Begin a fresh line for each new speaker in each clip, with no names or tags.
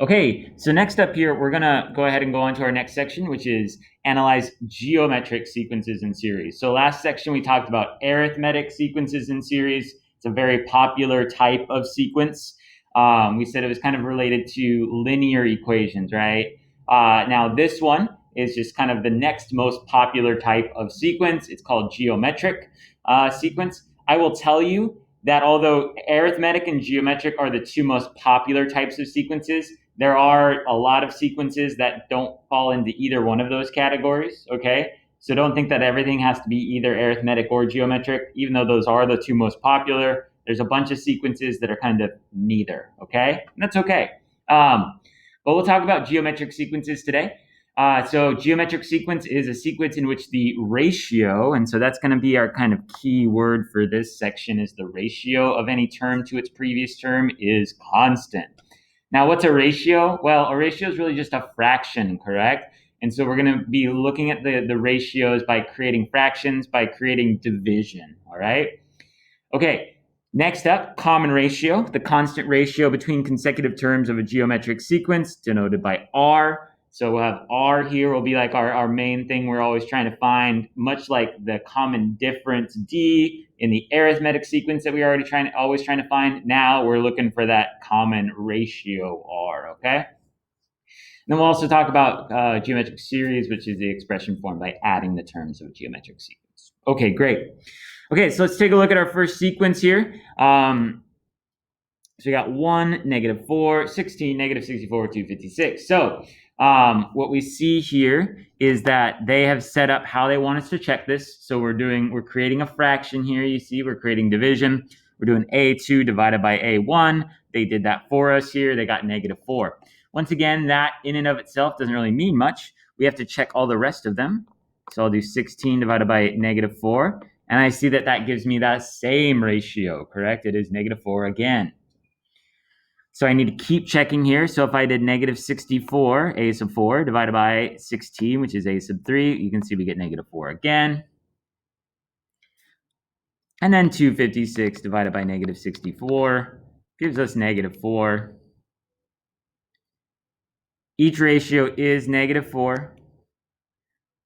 Okay, so next up here, we're gonna go ahead and go on to our next section, which is analyze geometric sequences in series. So last section, we talked about arithmetic sequences in series. It's a very popular type of sequence. We said it was kind of related to linear equations, right? Now this one is just kind of the next most popular type of sequence. It's called geometric sequence. I will tell you that although arithmetic and geometric are the two most popular types of sequences, there are a lot of sequences that don't fall into either one of those categories, okay? So don't think that everything has to be either arithmetic or geometric, even though those are the two most popular. There's a bunch of sequences that are kind of neither, okay? And that's okay. But we'll talk about geometric sequences today. So geometric sequence is a sequence in which the ratio, and so that's going to be our kind of key word for this section, is the ratio of any term to its previous term is constant. Now, what's a ratio? Well, a ratio is really just a fraction, correct? And so we're going to be looking at the ratios by creating fractions, by creating division, all right? Okay, next up, common ratio, the constant ratio between consecutive terms of a geometric sequence, denoted by R. So we'll have R here will be like our main thing we're always trying to find, much like the common difference D in the arithmetic sequence that we are always trying to find. Now we're looking for that common ratio R, okay? And then we'll also talk about geometric series, which is the expression formed by adding the terms of a geometric sequence. Okay, great. Okay, so let's take a look at our first sequence here. So we got 1, -4, 16, -64, 256. So what we see here is that they have set up how they want us to check this. So we're creating a fraction here. You see, we're creating division. We're doing A2 divided by A1. They did that for us here. They got -4. Once again, that in and of itself doesn't really mean much. We have to check all the rest of them. So I'll do 16 divided by -4. And I see that that gives me that same ratio, correct? It is -4 again. So I need to keep checking here. So if I did -64, a sub 4 divided by 16, which is a sub 3, you can see we get -4 again. And then 256 divided by -64 gives us -4. Each ratio is -4.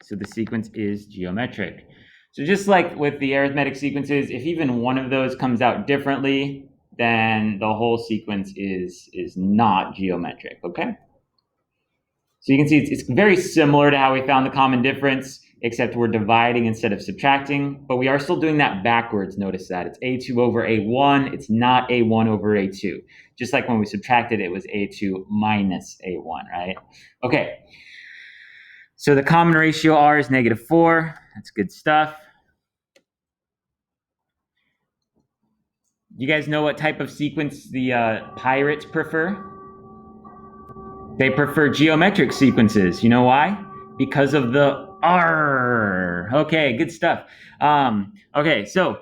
So the sequence is geometric. So just like with the arithmetic sequences, if even one of those comes out differently, then the whole sequence is not geometric, okay? So you can see it's very similar to how we found the common difference, except we're dividing instead of subtracting, but we are still doing that backwards. Notice that it's A2 over A1, it's not A1 over A2. Just like when we subtracted, it was A2 minus A1, right? Okay. So the common ratio R is -4. That's good stuff. You guys know what type of sequence the pirates prefer? They prefer geometric sequences. You know why? Because of the R. Okay, good stuff. Okay, so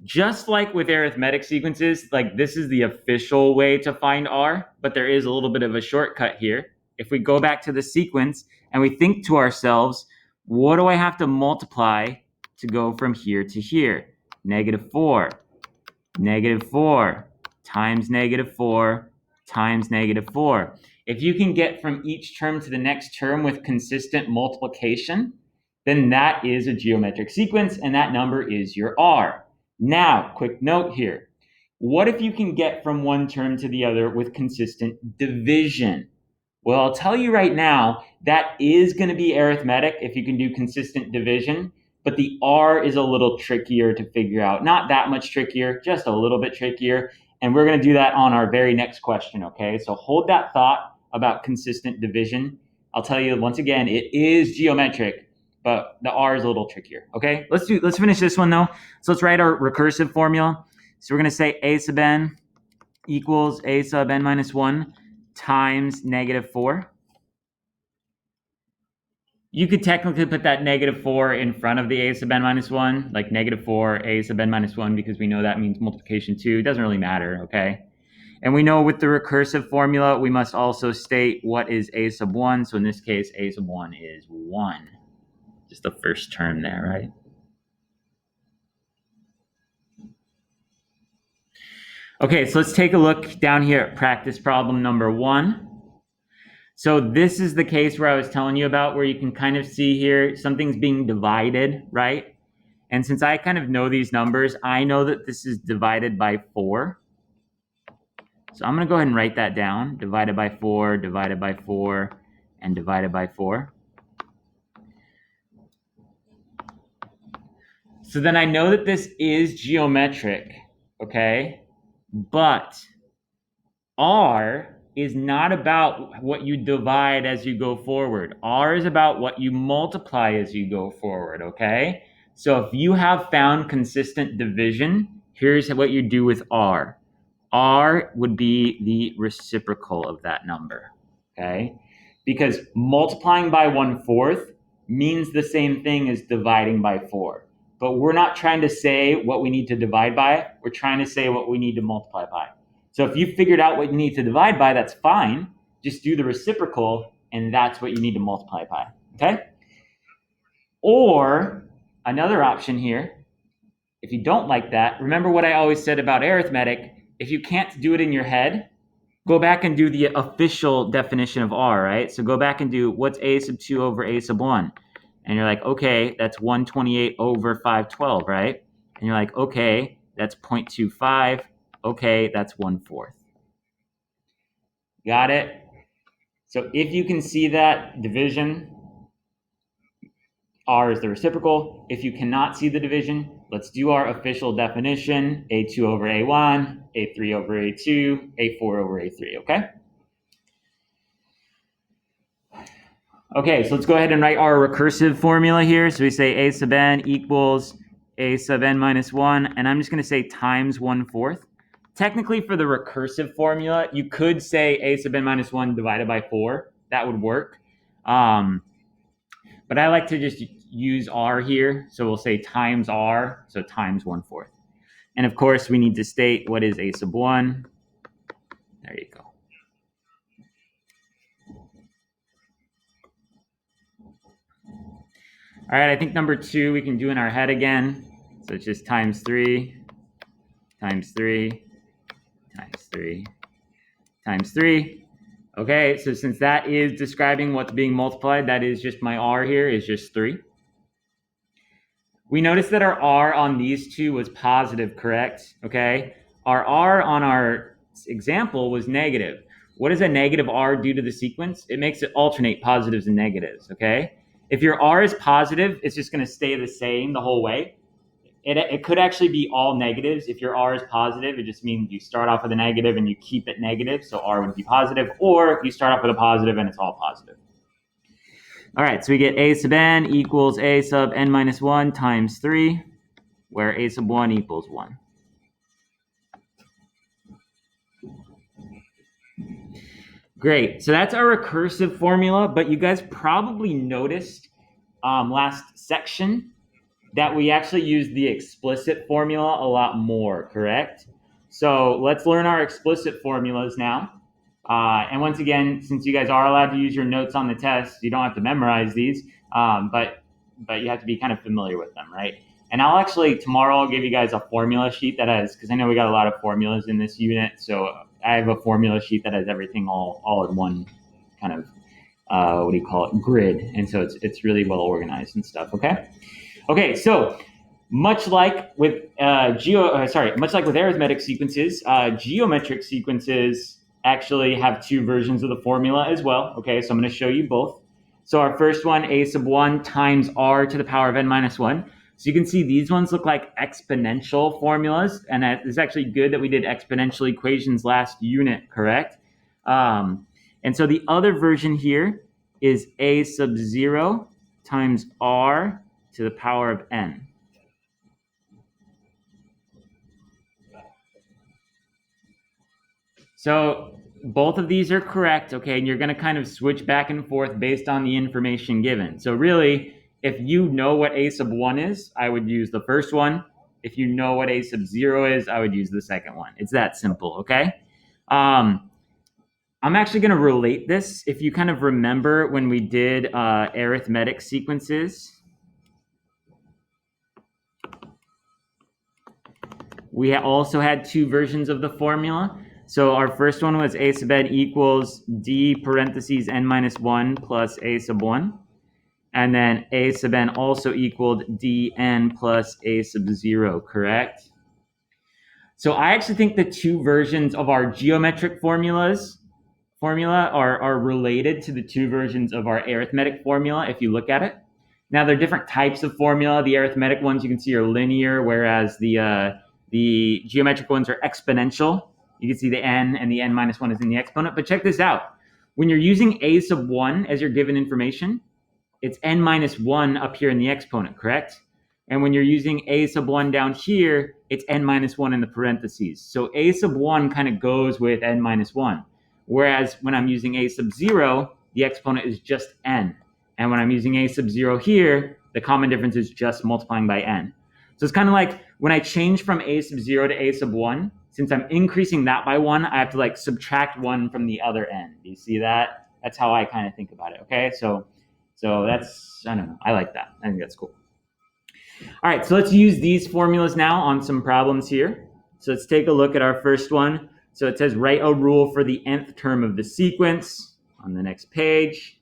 just like with arithmetic sequences, like this is the official way to find R, but there is a little bit of a shortcut here. If we go back to the sequence and we think to ourselves, what do I have to multiply to go from here to here? -4, -4 times -4 times -4. If you can get from each term to the next term with consistent multiplication, then that is a geometric sequence and that number is your R. Now, quick note here. What if you can get from one term to the other with consistent division? Well, I'll tell you right now, that is going to be arithmetic if you can do consistent division, but the R is a little trickier to figure out. Not that much trickier, just a little bit trickier. And we're going to do that on our very next question, okay? So hold that thought about consistent division. I'll tell you once again, it is geometric, but the R is a little trickier, okay? Let's finish this one though. So let's write our recursive formula. So we're going to say a sub n equals a sub n minus 1 times -4. You could technically put that -4 in front of the a sub n minus 1, like -4 a sub n minus 1, because we know that means multiplication 2. It doesn't really matter, okay? And we know with the recursive formula, we must also state what is a sub 1. So in this case, a sub 1 is 1. Just the first term there, right? Okay, so let's take a look down here at practice problem number 1. So this is the case where I was telling you about, where you can kind of see here something's being divided, right? And since I kind of know these numbers, I know that this is divided by 4. So I'm going to go ahead and write that down. Divided by 4, divided by 4, and divided by 4. So then I know that this is geometric, okay? But R is not about what you divide as you go forward. R is about what you multiply as you go forward, okay? So if you have found consistent division, here's what you do with R. R would be the reciprocal of that number, okay? Because multiplying by 1/4 means the same thing as dividing by 4. But we're not trying to say what we need to divide by. We're trying to say what we need to multiply by. So if you figured out what you need to divide by, that's fine. Just do the reciprocal, and that's what you need to multiply by, okay? Or another option here, if you don't like that, remember what I always said about arithmetic. If you can't do it in your head, go back and do the official definition of R, right? So go back and do what's a sub 2 over a sub 1? And you're like, okay, that's 128 over 512, right? And you're like, okay, that's 0.25. Okay, that's 1/4. Got it? So if you can see that division, R is the reciprocal. If you cannot see the division, let's do our official definition, A2 over A1, A3 over A2, A4 over A3, okay? Okay, so let's go ahead and write our recursive formula here. So we say A sub n equals A sub n minus 1, and I'm just going to say times 1/4. Technically, for the recursive formula, you could say A sub n minus 1 divided by 4. That would work. But I like to just use R here. So we'll say times R, so times 1/4. And of course, we need to state what is A sub 1. There you go. All right, I think number 2 we can do in our head again. So it's just times 3, times 3, times 3, times 3. Okay, so since that is describing what's being multiplied, that is just my R here is just 3. We noticed that our R on these two was positive, correct? Okay, our R on our example was negative. What does a negative R do to the sequence? It makes it alternate positives and negatives, okay? If your R is positive, it's just going to stay the same the whole way. It could actually be all negatives. If your R is positive, it just means you start off with a negative and you keep it negative, so R would be positive. Or if you start off with a positive and it's all positive. All right, so we get A sub n equals A sub n minus 1 times 3, where A sub 1 equals 1. Great, so that's our recursive formula, but you guys probably noticed last section that we actually use the explicit formula a lot more, correct? So let's learn our explicit formulas now. And once again, since you guys are allowed to use your notes on the test, you don't have to memorize these, but you have to be kind of familiar with them, right? And tomorrow I'll give you guys a formula sheet that has, because I know we got a lot of formulas in this unit, so I have a formula sheet that has everything all in one kind of, grid. And so it's really well organized and stuff, okay? Okay, so much like with arithmetic sequences, geometric sequences actually have 2 versions of the formula as well. Okay, so I'm going to show you both. So our first one, A sub 1 times R to the power of n minus 1. So you can see these ones look like exponential formulas, and it's actually good that we did exponential equations last unit, correct? And so the other version here is A sub 0 times R to the power of n. So both of these are correct, okay, and you're going to kind of switch back and forth based on the information given. So really, if you know what A sub 1 is, I would use the first one. If you know what A sub 0 is, I would use the second one. It's that simple, okay? I'm actually going to relate this. If you kind of remember when we did arithmetic sequences, We also had two versions of the formula. So our first one was a sub n equals d parentheses n minus 1 plus a sub 1. And then a sub n also equaled dn plus a sub 0, correct? So I actually think the two versions of our geometric formula are related to the two versions of our arithmetic formula if you look at it. Now, there are different types of formula. The arithmetic ones you can see are linear, whereas the geometric ones are exponential. You can see the n and the n minus 1 is in the exponent. But check this out. When you're using a sub 1 as your given information, it's n minus 1 up here in the exponent, correct? And when you're using a sub 1 down here, it's n minus 1 in the parentheses. So a sub 1 kind of goes with n minus 1. Whereas when I'm using a sub 0, the exponent is just n. And when I'm using a sub 0 here, the common difference is just multiplying by n. So it's kind of like when I change from a sub 0 to a sub 1, since I'm increasing that by 1, I have to like subtract 1 from the other end. Do you see that? That's how I kind of think about it, okay? So that's, I don't know, I like that. I think that's cool. All right, so let's use these formulas now on some problems here. So let's take a look at our first one. So it says write a rule for the nth term of the sequence on the next page.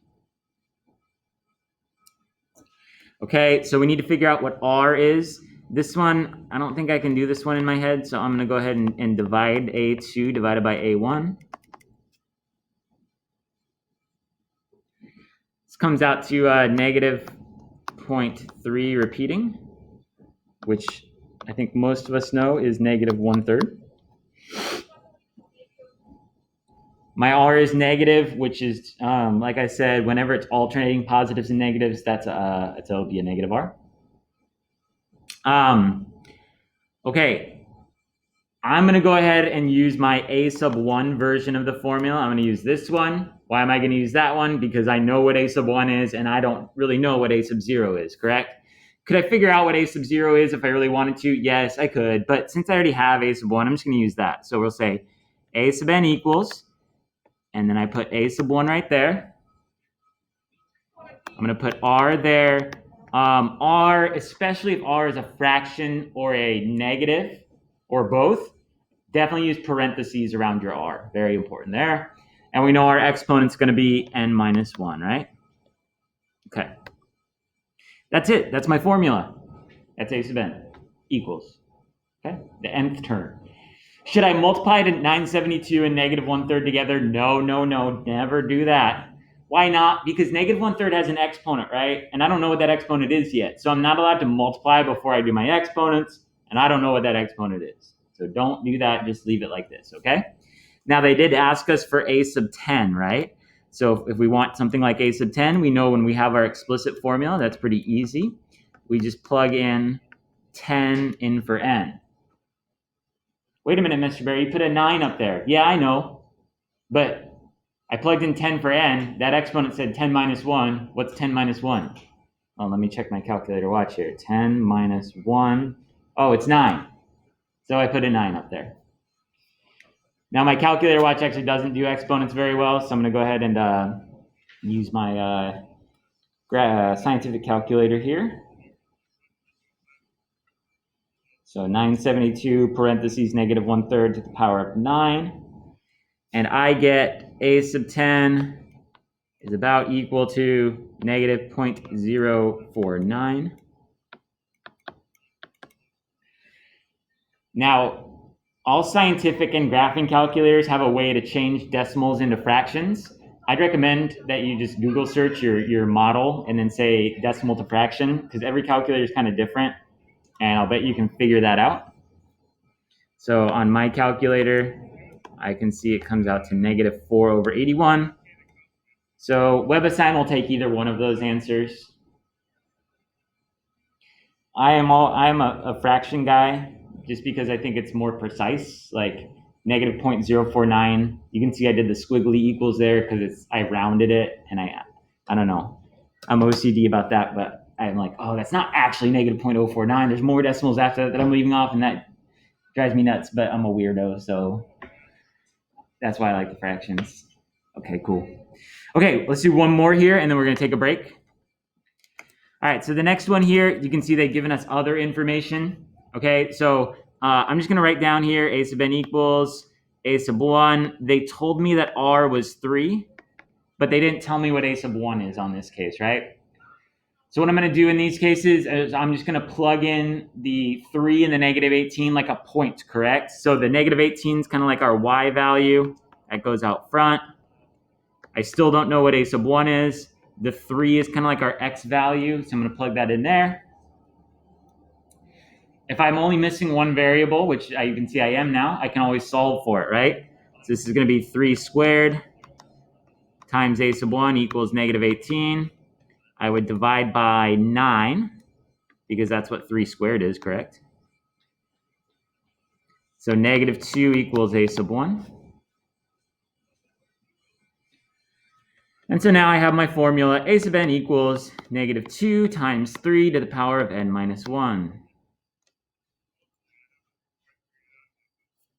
Okay, so we need to figure out what r is. This one, I don't think I can do this one in my head, so I'm going to go ahead and divide a2 divided by a1. This comes out to negative 0.3 repeating, which I think most of us know is negative 1/3. My r is negative, which is, like I said, whenever it's alternating positives and negatives, it'll be a negative r. Okay, I'm going to go ahead and use my a sub 1 version of the formula. I'm going to use this one. Why am I going to use that one? Because I know what a sub 1 is, and I don't really know what a sub 0 is, correct? Could I figure out what a sub 0 is if I really wanted to? Yes, I could. But since I already have a sub 1, I'm just going to use that. So we'll say a sub n equals, and then I put a sub 1 right there. I'm going to put r there. R, especially if r is a fraction or a negative or both, definitely use parentheses around your r. Very important there. And we know our exponent's going to be n minus 1, right? Okay. That's it. That's my formula. That's a sub n equals, okay, the nth term. Should I multiply it at 972 and negative 1/3 together? No, never do that. Why not? Because negative 1/3 has an exponent, right? And I don't know what that exponent is yet. So I'm not allowed to multiply before I do my exponents, and I don't know what that exponent is. So don't do that. Just leave it like this, okay? Now, they did ask us for a sub 10, right? So if we want something like a sub 10, we know when we have our explicit formula, that's pretty easy. We just plug in 10 in for n. Wait a minute, Mr. Barry, you put a 9 up there. Yeah, I know. But I plugged in 10 for n. That exponent said 10 minus 1. What's 10 minus 1? Oh, let me check my calculator. Watch here. 10 minus 1. Oh, it's 9. So I put a 9 up there. Now my calculator watch actually doesn't do exponents very well, so I'm going to go ahead and use my scientific calculator here. So 972 parentheses negative 1/3 to the power of 9. And I get a sub 10 is about equal to negative 0.049. Now, all scientific and graphing calculators have a way to change decimals into fractions. I'd recommend that you just Google search your model and then say decimal to fraction, because every calculator is kind of different, and I'll bet you can figure that out. So on my calculator, I can see it comes out to negative 4/81. So WebAssign will take either one of those answers. I am a fraction guy, just because I think it's more precise, like negative 0.049. You can see I did the squiggly equals there because I rounded it, and I don't know. I'm OCD about that, but I'm like, oh, that's not actually negative 0.049. There's more decimals after that I'm leaving off, and that drives me nuts, but I'm a weirdo, so that's why I like the fractions. Okay, cool. Okay, let's do one more here, and then we're going to take a break. All right, so the next one here, you can see they've given us other information. Okay, so I'm just going to write down here a sub n equals a sub 1. They told me that r was 3, but they didn't tell me what a sub 1 is on this case, right? So what I'm going to do in these cases is I'm just going to plug in the 3 and the negative 18 like a point, correct? So the negative 18 is kind of like our y value. That goes out front. I still don't know what a sub 1 is. The 3 is kind of like our x value, so I'm going to plug that in there. If I'm only missing one variable, which you can see I am now, I can always solve for it, right? So this is going to be 3 squared times a sub 1 equals negative 18. I would divide by 9, because that's what 3 squared is, correct? So negative 2 equals a sub 1. And so now I have my formula, a sub n equals negative 2 times 3 to the power of n minus 1.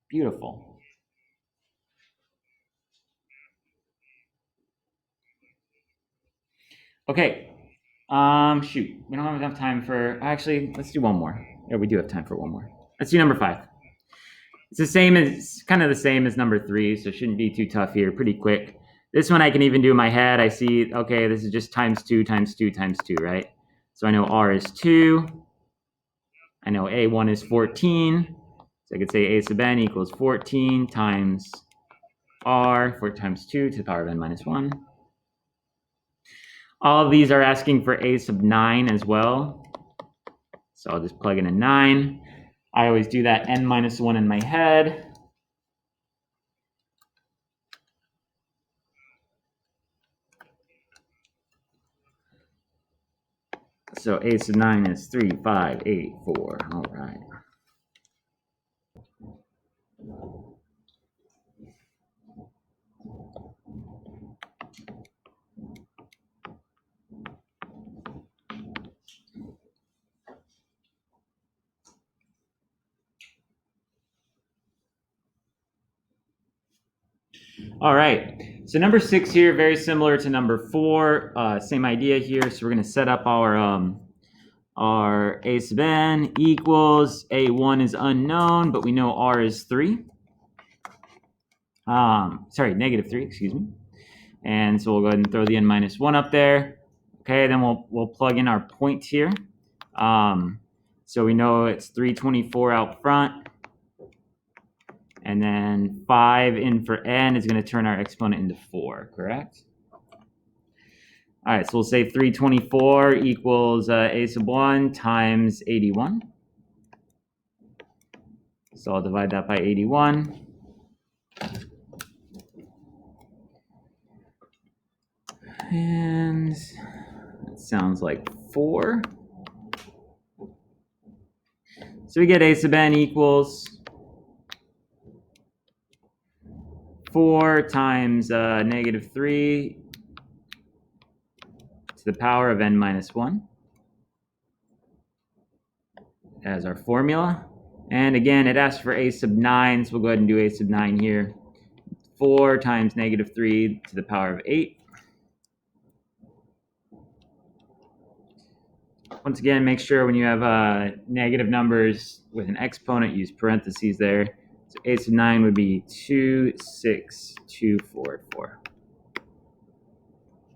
Beautiful. Okay. Shoot, we don't have enough time for, actually, let's do one more. Yeah, we do have time for one more. Let's do number 5. It's the same as, kind of the same as number 3, so it shouldn't be too tough here, pretty quick. This one I can even do in my head. I see, okay, this is just times 2 times 2 times 2, right? So I know r is 2. I know a1 is 14. So I could say a sub n equals 14 times r, 4 times 2 to the power of n minus 1. All of these are asking for a sub 9 as well. So I'll just plug in a 9. I always do that n minus 1 in my head. So a sub 9 is 3, 5, 8, 4. All right. All right, so number 6 here, very similar to number 4. Same idea here. So we're going to set up our a sub n equals a1 is unknown, but we know r is 3. Sorry, negative 3, excuse me. And so we'll go ahead and throw the n minus 1 up there. Okay, then we'll plug in our point here. So we know it's 324 out front. And then 5 in for n is going to turn our exponent into 4, correct? All right, so we'll say 324 equals a sub 1 times 81. So I'll divide that by 81. And that sounds like 4. So we get a sub n equals 4 times negative 3 to the power of n minus 1 as our formula. And again, it asks for a sub 9, so we'll go ahead and do a sub 9 here. 4 times negative 3 to the power of 8. Once again, make sure when you have negative numbers with an exponent, use parentheses there. So a sub 9 would be 2, 6, 2, 4, 4.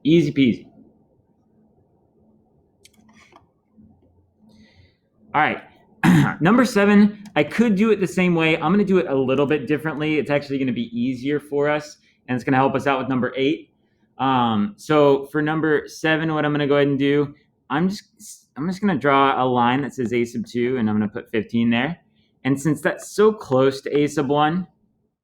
Easy peasy. All right, number 7, I could do it the same way. I'm going to do it a little bit differently. It's actually going to be easier for us, and it's going to help us out with number 8. So for number 7, what I'm going to go ahead and do, I'm just going to draw a line that says a sub 2, and I'm going to put 15 there. And since that's so close to a sub 1,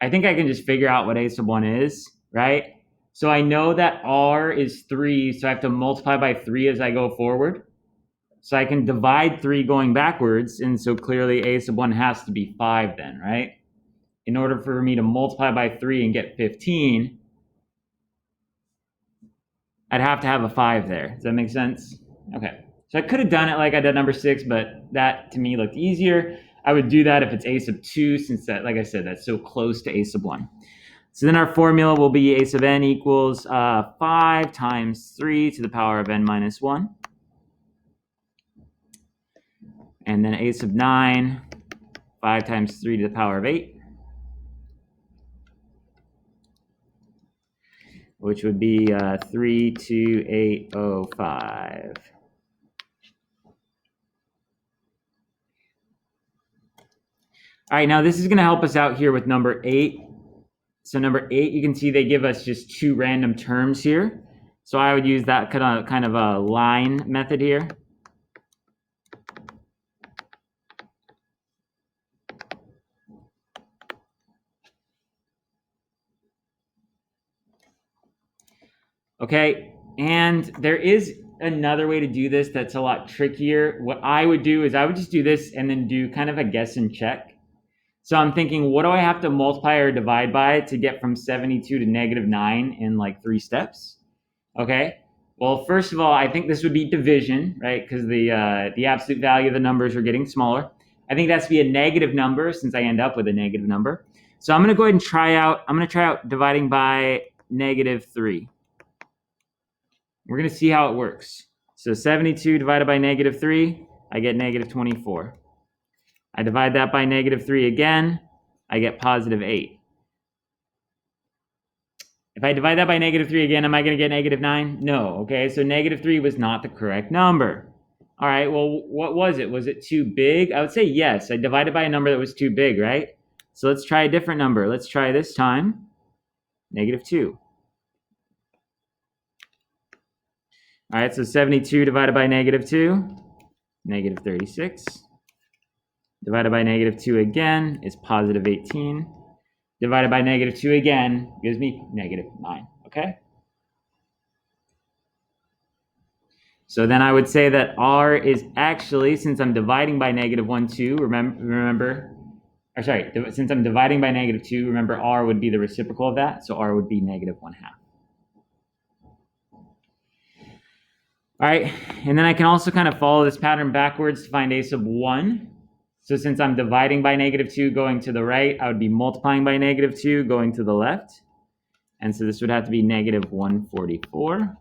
I think I can just figure out what a sub 1 is, right? So I know that r is 3, so I have to multiply by 3 as I go forward. So I can divide 3 going backwards, and so clearly a sub 1 has to be 5 then, right? In order for me to multiply by 3 and get 15, I'd have to have a 5 there. Does that make sense? Okay. So I could have done it like I did number 6, but that to me looked easier. I would do that if it's a sub 2, since that, like I said, that's so close to a sub 1. So then our formula will be a sub n equals 5 times 3 to the power of n minus 1. And then a sub 9 5 times 3 to the power of 8, which would be 32805. All right, now this is going to help us out here with number 8. So number 8, you can see they give us just 2 random terms here. So I would use that kind of a line method here. Okay, and there is another way to do this that's a lot trickier. What I would do is I would just do this and then do kind of a guess and check. So I'm thinking, what do I have to multiply or divide by to get from 72 to -9 in like 3 steps? Okay, well, first of all, I think this would be division, right? Because the absolute value of the numbers are getting smaller. I think that's to be a negative number since I end up with a negative number. So I'm going to go ahead and try out dividing by -3. We're going to see how it works. So 72 divided by -3, I get -24. I divide that by -3 again, I get +8. If I divide that by -3 again, am I going to get -9? No, okay, so -3 was not the correct number. All right, well, what was it? Was it too big? I would say yes. I divided by a number that was too big, right? So let's try a different number. Let's try this time -2. All right, so 72 divided by -2, -36. Divided by -2 again is +18. Divided by -2 again gives me -9, okay? So then I would say that R is actually, since I'm dividing by -1, 2, since I'm dividing by -2, remember R would be the reciprocal of that, so R would be -1/2. All right, and then I can also kind of follow this pattern backwards to find a sub 1. So since I'm dividing by -2 going to the right, I would be multiplying by -2 going to the left. And so this would have to be -144.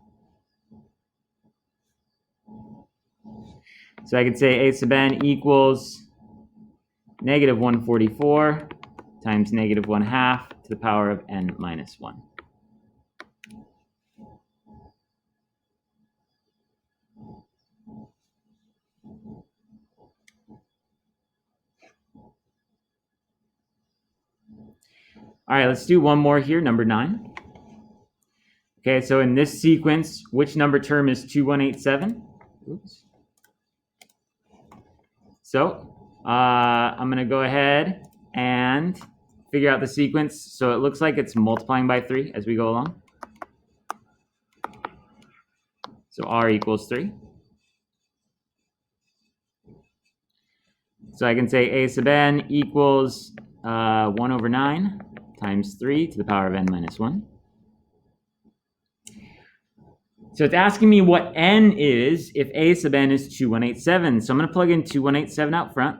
So I could say a sub n equals -144 times -1/2 to the power of n minus 1. All right, let's do one more here, number 9. Okay, so in this sequence, which number term is 2187? Oops. So I'm going to go ahead and figure out the sequence. So it looks like it's multiplying by 3 as we go along. So R equals 3. So I can say a sub n equals 1/9 times 3 to the power of n minus 1. So it's asking me what n is if a sub n is 2187. So I'm going to plug in 2187 out front.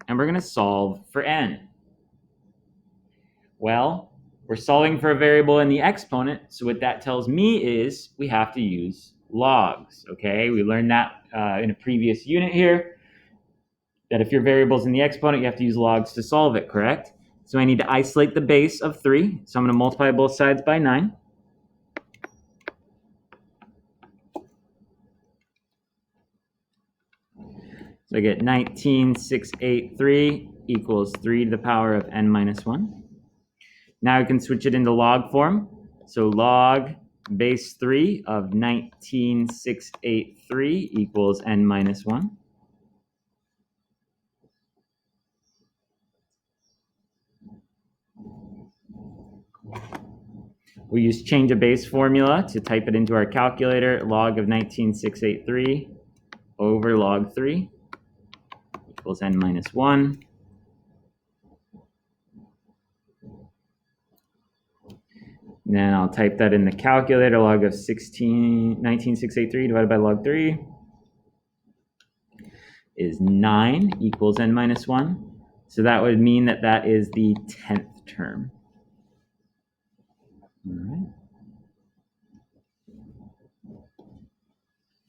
And we're going to solve for n. Well, we're solving for a variable in the exponent. So what that tells me is we have to use logs. Okay, we learned that in a previous unit here, that if your variable's in the exponent, you have to use logs to solve it, correct? So I need to isolate the base of 3. So I'm going to multiply both sides by 9. So I get 19,683 equals 3 to the power of n minus 1. Now I can switch it into log form. So log base 3 of 19,683 equals n minus 1. We use change of base formula to type it into our calculator. Log of 19,683 over log 3 equals n minus 1. And then I'll type that in the calculator. Log of 19,683 divided by log 3 is 9 equals n minus 1. So that would mean that that is the 10th term. All right.